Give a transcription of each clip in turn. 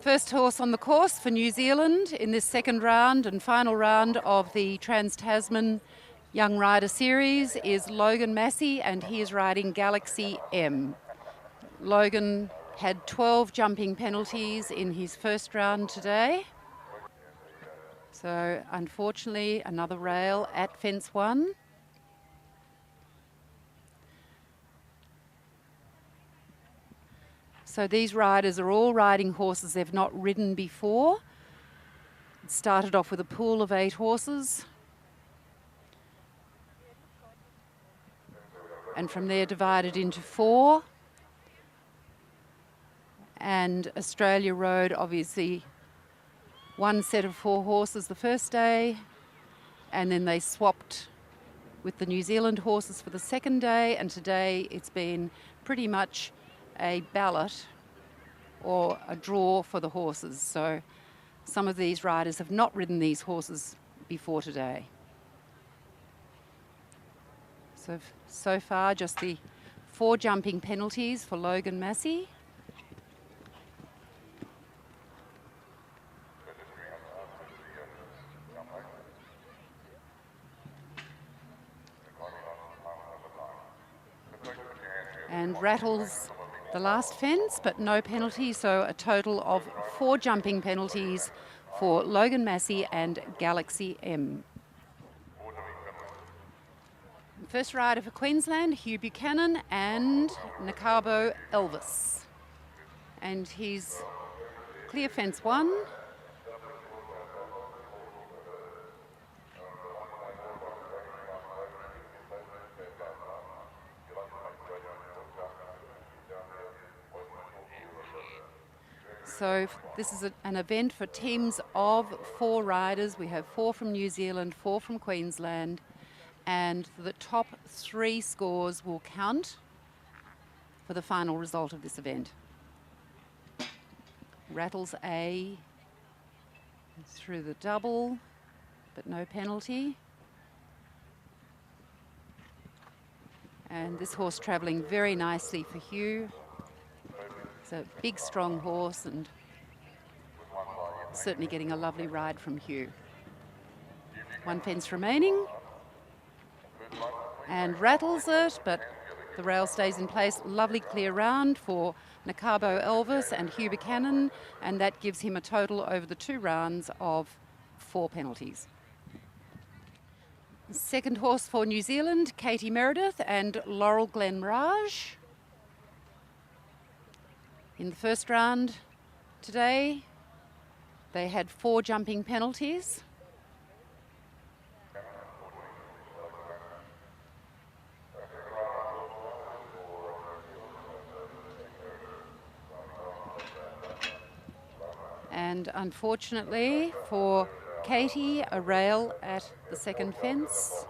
First horse on the course for New Zealand in this second round and final round of the Trans Tasman Young Rider Series is Logan Massey, and he is riding Galaxy M. Logan had 12 jumping penalties in his first round today. So unfortunately, another rail at fence 1. So these riders are all riding horses they've not ridden before. It started off with a pool of 8 horses. And from there divided into 4. And Australia rode obviously one set of 4 horses the first day, and then they swapped with the New Zealand horses for the second day, and today it's been pretty much a ballot or a draw for the horses. So some of these riders have not ridden these horses before today. So far just the 4 jumping penalties for Logan Massey. And rattles the last fence, but no penalty, so a total of 4 jumping penalties for Logan Massey and Galaxy M. First rider for Queensland, Hugh Buchanan and Nakabo Elvis. And he's clear fence 1. So this is an event for teams of 4 riders. We have 4 from New Zealand, 4 from Queensland, and the top 3 scores will count for the final result of this event. Rattles A through the double, but no penalty. And this horse travelling very nicely for Hugh. It's a big, strong horse and certainly getting a lovely ride from Hugh. 1 fence remaining. And rattles it, but the rail stays in place. Lovely clear round for Nakabo Elvis and Hugh Buchanan, and that gives him a total over the 2 rounds of 4 penalties. Second horse for New Zealand, Katie Meredith and Laurel Glen. In the first round today, they had 4 jumping penalties. And unfortunately for Katie, a rail at the second fence.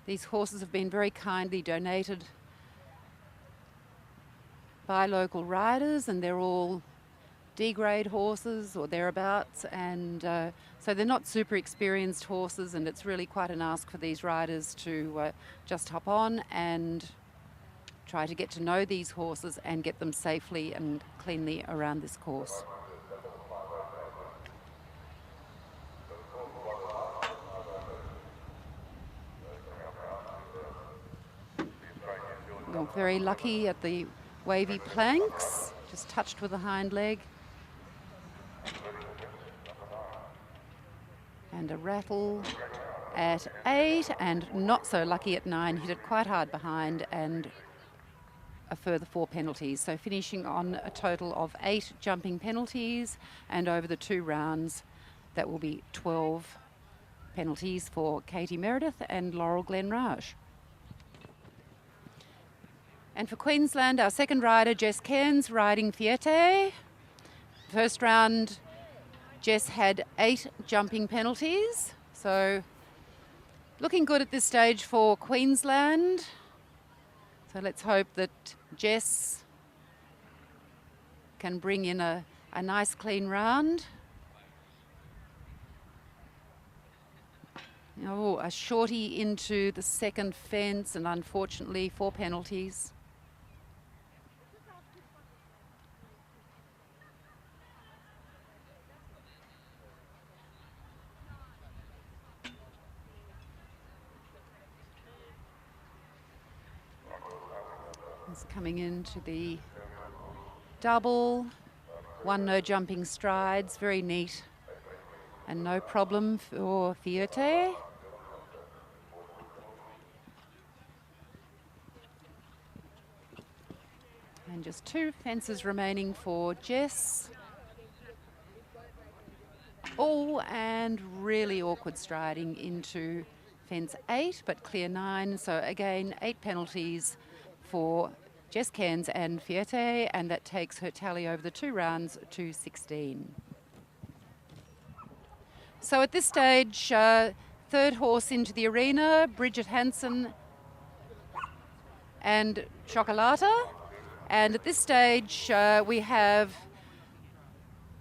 These horses have been very kindly donated by local riders, and they're all D-grade horses or thereabouts, and so they're not super experienced horses, and it's really quite an ask for these riders to just hop on and try to get to know these horses and get them safely and cleanly around this course. You're very lucky at the wavy planks, just touched with the hind leg. And a rattle at 8, and not so lucky at 9, hit it quite hard behind, and a further 4 penalties. So finishing on a total of 8 jumping penalties, and over the 2 rounds, that will be 12 penalties for Katie Meredith and Laurel Glen. And for Queensland, our second rider, Jess Cairns, riding Fiete. First round, Jess had 8 jumping penalties. So looking good at this stage for Queensland. So let's hope that Jess can bring in a nice clean round. Oh, a shorty into the second fence, and unfortunately 4 penalties. He's coming into the double. 1 no jumping strides, very neat. And no problem for Fiete. And just 2 fences remaining for Jess. Oh, and really awkward striding into fence 8, but clear 9. So again, 8 penalties for Jess Cairns and Fiete, and that takes her tally over the 2 rounds to 16. So at this stage, 3rd horse into the arena, Bridget, Henson and Chocolata. And at this stage, we have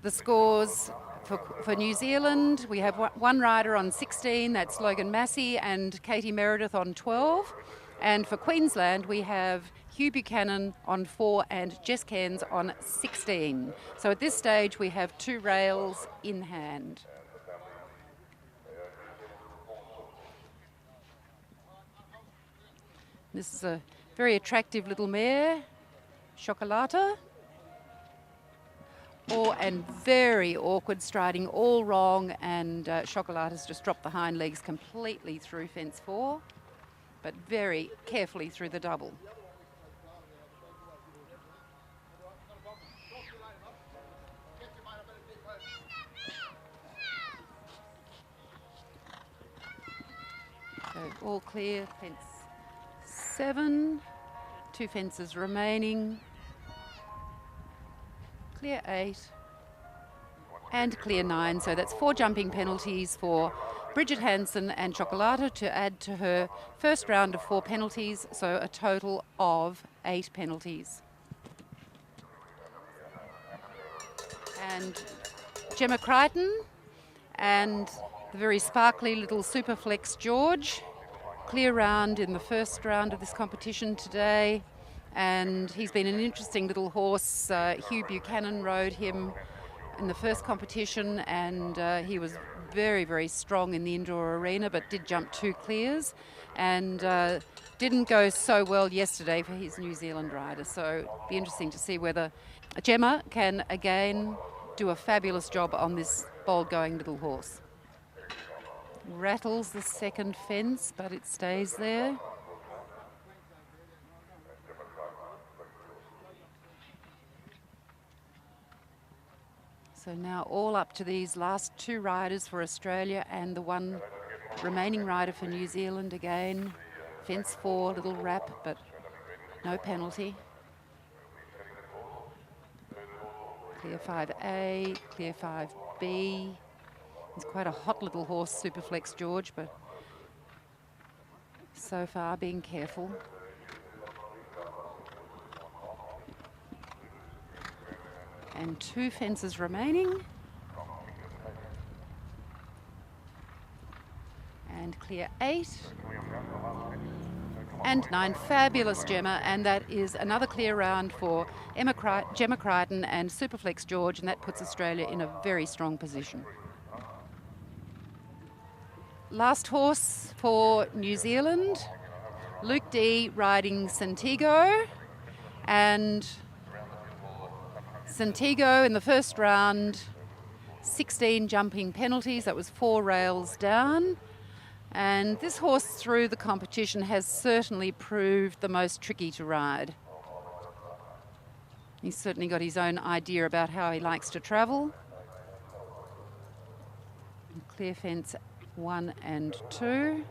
the scores for New Zealand. We have 1 rider on 16, that's Logan Massey, and Katie Meredith on 12. And for Queensland, we have Hugh Buchanan on 4 and Jess Cairns on 16. So at this stage, we have 2 rails in hand. This is a very attractive little mare, Chocolata. And very awkward striding, all wrong, and Chocolata's just dropped the hind legs completely through fence 4, but very carefully through the double. So all clear, fence 7, 2 fences remaining. Clear 8 and clear 9, so that's 4 jumping penalties for Bridget, Henson and Chocolata to add to her first round of 4 penalties, so a total of 8 penalties. And Gemma Creighton and the very sparkly little Superflex George, clear round in the first round of this competition today. And he's been an interesting little horse. Hugh Buchanan rode him in the first competition, and he was very, very strong in the indoor arena, but did jump 2 clears, and didn't go so well yesterday for his New Zealand rider. So it'll be interesting to see whether Gemma can again do a fabulous job on this bold-going little horse. Rattles the second fence, but it stays there. So now all up to these last 2 riders for Australia and the 1 remaining rider for New Zealand again. Fence 4, little wrap, but no penalty. Clear 5A, clear 5B. He's quite a hot little horse, Superflex George, but so far being careful. And 2 fences remaining. And clear 8. And 9, fabulous Gemma, and that is another clear round for Gemma Creighton and Superflex George, and that puts Australia in a very strong position. Last horse for New Zealand, Luke D riding Santigo, and Santigo in the first round, 16 jumping penalties, that was 4 rails down. And this horse through the competition has certainly proved the most tricky to ride. He's certainly got his own idea about how he likes to travel. Clear fence 1 and 2.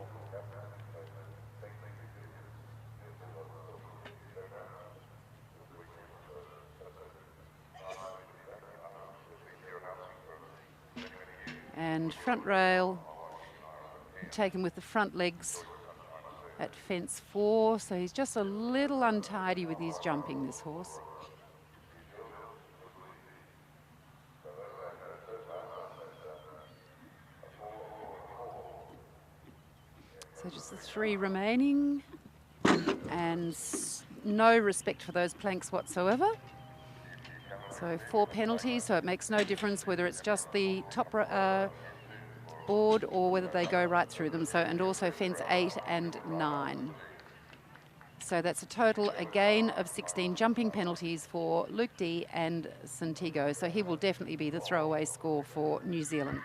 And front rail taken with the front legs at fence 4, so he's just a little untidy with his jumping, this horse. So just the 3 remaining, and no respect for those planks whatsoever. So 4 penalties, so it makes no difference whether it's just the top board or whether they go right through them. So, and also fence 8 and 9. So that's a total again of 16 jumping penalties for Luke D and Santigo. So he will definitely be the throwaway score for New Zealand.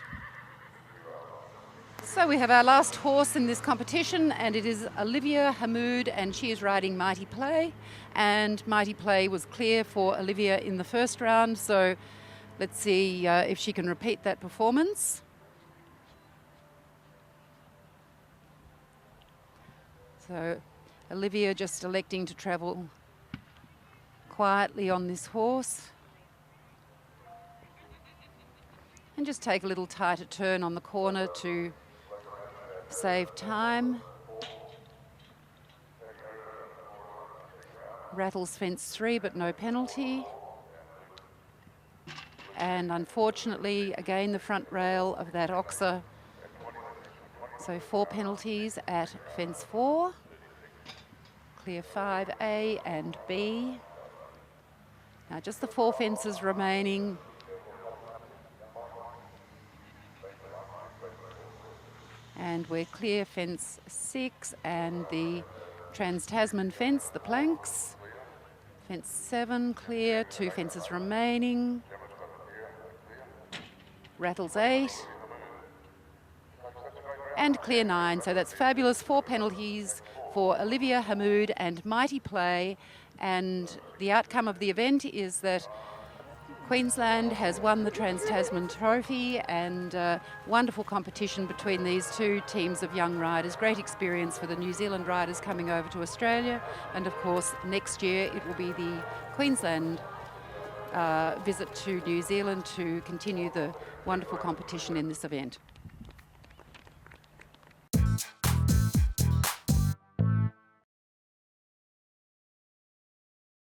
So we have our last horse in this competition, and it is Olivia Hammoud, and she is riding Mighty Play. And Mighty Play was clear for Olivia in the first round, so let's see if she can repeat that performance. So Olivia just electing to travel quietly on this horse. And just take a little tighter turn on the corner to save time. Rattles fence 3, but no penalty. And unfortunately, again, the front rail of that oxer. So 4 penalties at fence 4. Clear 5A and B. Now just the 4 fences remaining. And we're clear fence 6 and the Trans Tasman fence, the planks. Fence 7 clear, 2 fences remaining. Rattles 8. And clear 9, so that's fabulous. 4 penalties for Olivia Hammoud and Mighty Play. And the outcome of the event is that Queensland has won the Trans Tasman Trophy, and wonderful competition between these 2 teams of young riders. Great experience for the New Zealand riders coming over to Australia, and of course next year it will be the Queensland visit to New Zealand to continue the wonderful competition in this event.